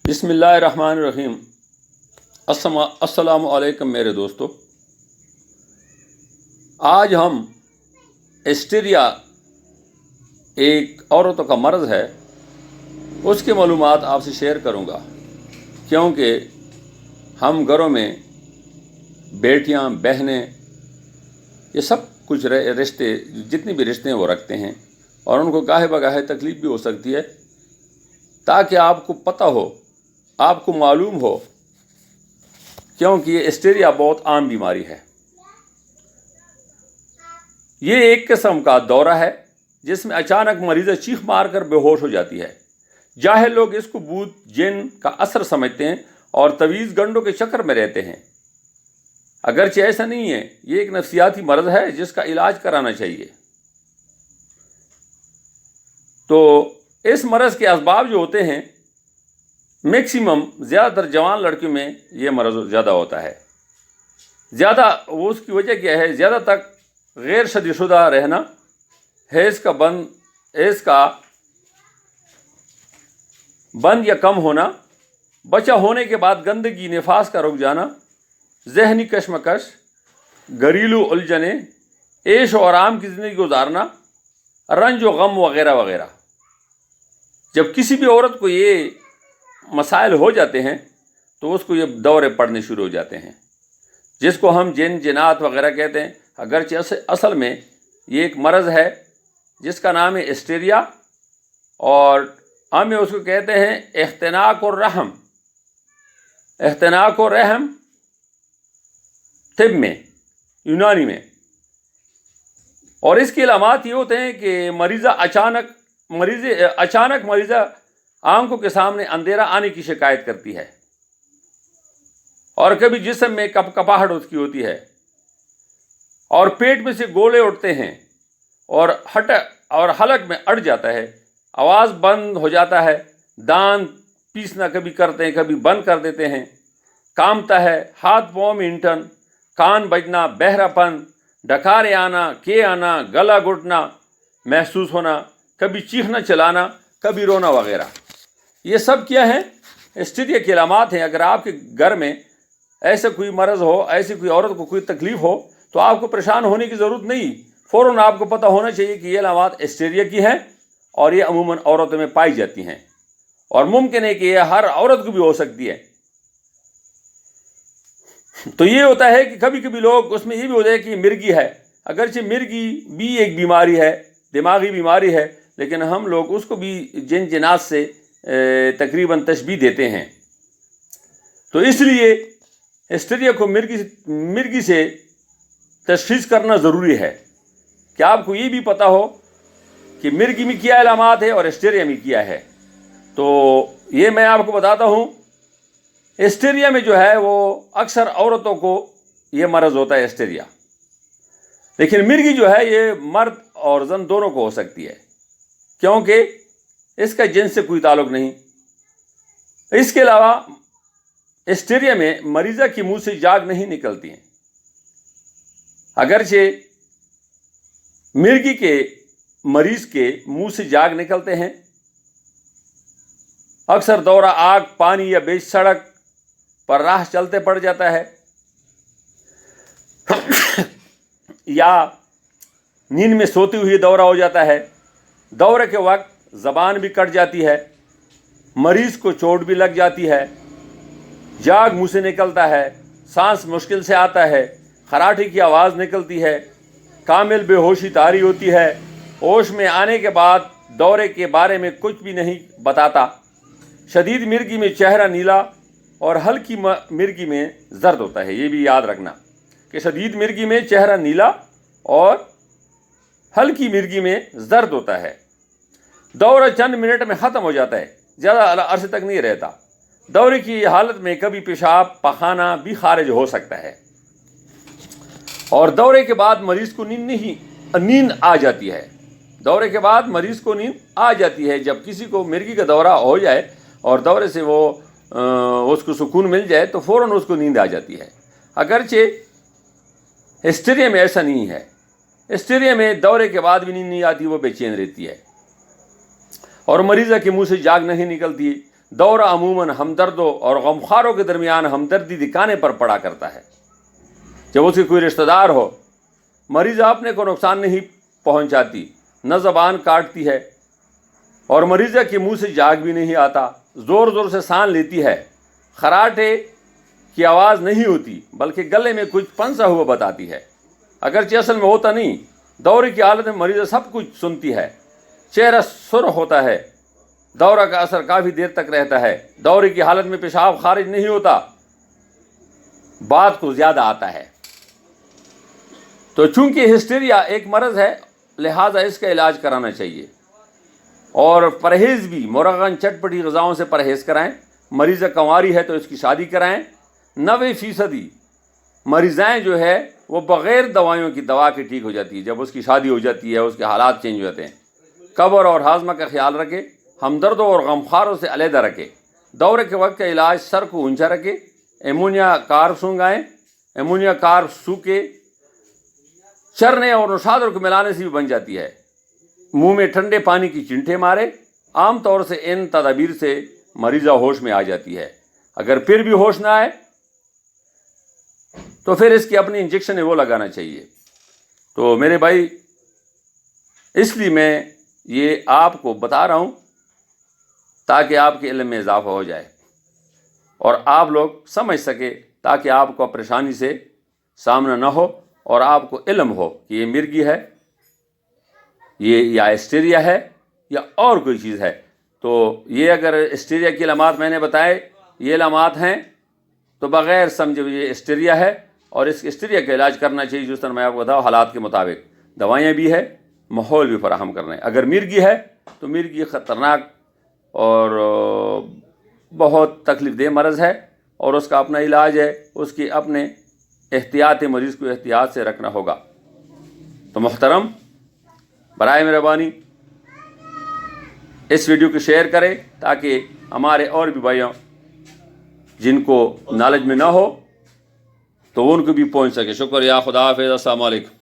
बिस्मिल्लाहिर्रहमानिर्रहीम। अस्सलामु अलैकुम मेरे दोस्तों। आज हम हिस्टीरिया एक औरतों का मर्ज़ है, उसकी मालूमात आपसे शेयर करूंगा, क्योंकि हम घरों में बेटियां, बहनें, ये सब कुछ रिश्ते, जितने भी रिश्ते हैं वो रखते हैं और उनको गाहे बगाहे तकलीफ़ भी हो सकती है। ताकि आपको पता हो, आपको मालूम हो, क्योंकि ये हिस्टीरिया बहुत आम बीमारी है। ये एक किस्म का दौरा है जिसमें अचानक मरीज़ चीख मार कर बेहोश हो जाती है। जाहिल लोग इसको भूत जिन का असर समझते हैं और तवीज़ गंडों के चक्कर में रहते हैं। अगरचे ऐसा नहीं है, ये एक नफ्सियाती मर्ज़ है जिसका इलाज कराना चाहिए। तो इस मर्ज़ के असबाब जो होते हैं, मैक्सिमम ज़्यादातर जवान लड़कियों में ये मर्ज़ ज़्यादा होता है। ज़्यादा वो उसकी वजह क्या है? ज़्यादा तक गैर शादीशुदा रहना, हैज़ का बंद या कम होना, बच्चा होने के बाद गंदगी निफास का रुक जाना, जहनी कशमकश, घरेलू उलझने, ऐश और आराम की ज़िंदगी गुजारना, रंज व गम वगैरह वगैरह। जब किसी भी औरत को ये मसाइल हो जाते हैं तो उसको ये दौरे पड़ने शुरू हो जाते हैं, जिसको हम जिन जिनात वगैरह कहते हैं। अगरचे असल में ये एक मर्ज़ है जिसका नाम है हिस्टीरिया, और हम उसको कहते हैं इख्तिनाक और रहम तिब में, यूनानी में। और इसके अलामात ये होते हैं कि अचानक मरीज़ा आंखों के सामने अंधेरा आने की शिकायत करती है, और कभी जिस्म में कपकपाहट उसकी होती है, और पेट में से गोले उठते हैं, और हलक में अड़ जाता है, आवाज़ बंद हो जाता है, दांत पीसना कभी करते हैं, कभी बंद कर देते हैं, कांपता है, हाथ पाँव में इंटन, कान बजना, बहरापन, डकारे आना, के आना, गला घुटना महसूस होना, कभी चीखना चलाना, कभी रोना वगैरह। ये सब क्या है? हिस्टीरिया की अलामात हैं। अगर आपके घर में ऐसा कोई मर्ज़ हो, ऐसी कोई औरत को कोई तकलीफ़ हो, तो आपको परेशान होने की ज़रूरत नहीं। फ़ौरन आपको पता होना चाहिए कि ये अलामात हिस्टीरिया की हैं और ये अमूमन औरतों में पाई जाती हैं, और मुमकिन है कि यह हर औरत को भी हो सकती है। तो ये होता है कि कभी कभी लोग उसमें ये भी होता है कि मिर्गी है। अगरचे मिर्गी भी एक बीमारी है, दिमागी बीमारी है, लेकिन हम लोग उसको भी जिन जिनात से तकरीबन तशबीह देते हैं। तो इसलिए हिस्टीरिया को मिर्गी से तशख़ीस करना ज़रूरी है कि आपको ये भी पता हो कि मिर्गी में क्या अलामात है और हिस्टीरिया में क्या है। तो ये मैं आपको बताता हूँ। हिस्टीरिया में जो है वो अक्सर औरतों को ये मर्ज़ होता है हिस्टीरिया, लेकिन मिर्गी जो है ये मर्द और जन दोनों को हो सकती है, क्योंकि इसका जिन्स से कोई ताल्लुक़ नहीं। इसके अलावा हिस्टीरिया में मरीज़ा की मुंह से जाग नहीं निकलती हैं। अगरचे मिर्गी के मरीज़ के मुंह से जाग निकलते हैं, अक्सर दौरा आग, पानी या बीच सड़क पर राह चलते पड़ जाता है, या नींद में सोती हुई दौरा हो जाता है। दौरे के वक्त ज़बान भी कट जाती है, मरीज़ को चोट भी लग जाती है, जाग मुँह से निकलता है, सांस मुश्किल से आता है, खराटे की आवाज़ निकलती है, कामिल बेहोशी तारी होती है, होश में आने के बाद दौरे के बारे में कुछ भी नहीं बताता। शदीद मिर्गी में चेहरा नीला और हल्की मिर्गी में जर्द होता है। ये भी याद रखना कि शदीद मिर्गी में चेहरा नीला और हल्की मिर्गी में जर्द होता है। दौरा चंद मिनट में ख़त्म हो जाता है, ज़्यादा अरसे तक नहीं रहता। दौरे की हालत में कभी पेशाब पखाना भी खारिज हो सकता है, और दौरे के बाद मरीज़ को नींद आ जाती है। दौरे के बाद मरीज़ को नींद आ जाती है। जब किसी को मिर्गी का दौरा हो जाए और दौरे से उसको सुकून मिल जाए तो फ़ौरन उसको नींद आ जाती है। अगरचे हिस्टीरिया में ऐसा नहीं है। हिस्टीरिया में दौरे के बाद भी नींद नहीं आती, वो बेचैन रहती है। और मरीज़ा के मुंह से जाग नहीं निकलती, دورہ عموماً ہمدردوں اور غمخواروں کے درمیان ہمدردی دکھانے پر پڑا کرتا ہے۔ جب اس کے کوئی رشتہ دار ہو، مریضہ اپنے کو نقصان نہیں پہنچاتی، نہ زبان کاٹتی ہے، اور مریضہ کے منہ سے جاگ بھی نہیں آتا، زور زور سے سان لیتی ہے، خراٹے کی آواز نہیں ہوتی بلکہ گلے میں کچھ پنسا ہوا بتاتی ہے، اگرچہ اصل میں ہوتا نہیں۔ دورے کی حالت میں مریضہ سب کچھ سنتی ہے، چہرہ سرخ ہوتا ہے، دورہ کا اثر کافی دیر تک رہتا ہے، دورے کی حالت میں پیشاب خارج نہیں ہوتا، بات کو زیادہ آتا ہے۔ تو چونکہ ہسٹیریا ایک مرض ہے، لہٰذا اس کا علاج کرانا چاہیے، اور پرہیز بھی، مرغن چٹپٹی غذاؤں سے پرہیز کرائیں۔ مریضہ کنواری ہے تو اس کی شادی کرائیں۔ 90% مریضائیں جو ہے وہ بغیر دوائیوں کی دوا کے ٹھیک ہو جاتی ہے جب اس کی شادی ہو جاتی ہے، اس کے حالات چینج ہو جاتے ہیں۔ قبر اور ہاضمہ کا خیال رکھے، ہمدردوں اور غمخواروں سے علیحدہ رکھے۔ دورے کے وقت کا علاج: سر کو اونچا رکھے، ایمونیا کار سونگائیں، ایمونیا کار سوکھے چرنے اور نوشادر کو ملانے سے بھی بن جاتی ہے۔ منہ میں ٹھنڈے پانی کی چنٹے مارے۔ عام طور سے ان تدابیر سے مریضہ ہوش میں آ جاتی ہے۔ اگر پھر بھی ہوش نہ آئے تو پھر اس کی اپنی انجیکشن ہے وہ لگانا چاہیے۔ تو میرے بھائی، اس لیے میں یہ آپ کو بتا رہا ہوں تاکہ آپ کے علم میں اضافہ ہو جائے اور آپ لوگ سمجھ سکے، تاکہ آپ کو پریشانی سے سامنا نہ ہو اور آپ کو علم ہو کہ یہ مرگی ہے، یہ یا ہسٹیریا ہے یا اور کوئی چیز ہے۔ تو یہ اگر ہسٹیریا کی علامات میں نے بتائے، یہ علامات ہیں، تو بغیر سمجھے یہ ہسٹیریا ہے، اور اس ہسٹیریا کا علاج کرنا چاہیے جس طرح میں آپ کو بتاؤں، حالات کے مطابق۔ دوائیاں بھی ہے، ماحول بھی فراہم کرنا ہے۔ اگر مرگی ہے تو مرگی خطرناک اور بہت تکلیف دہ مرض ہے، اور اس کا اپنا علاج ہے، اس کی اپنے احتیاط، مریض کو احتیاط سے رکھنا ہوگا۔ تو محترم، برائے مہربانی اس ویڈیو کو شیئر کریں تاکہ ہمارے اور بھی بھائیوں جن کو نالج میں نہ ہو تو ان کو بھی پہنچ سکے۔ شکریہ، خدا حافظ، السلام علیکم۔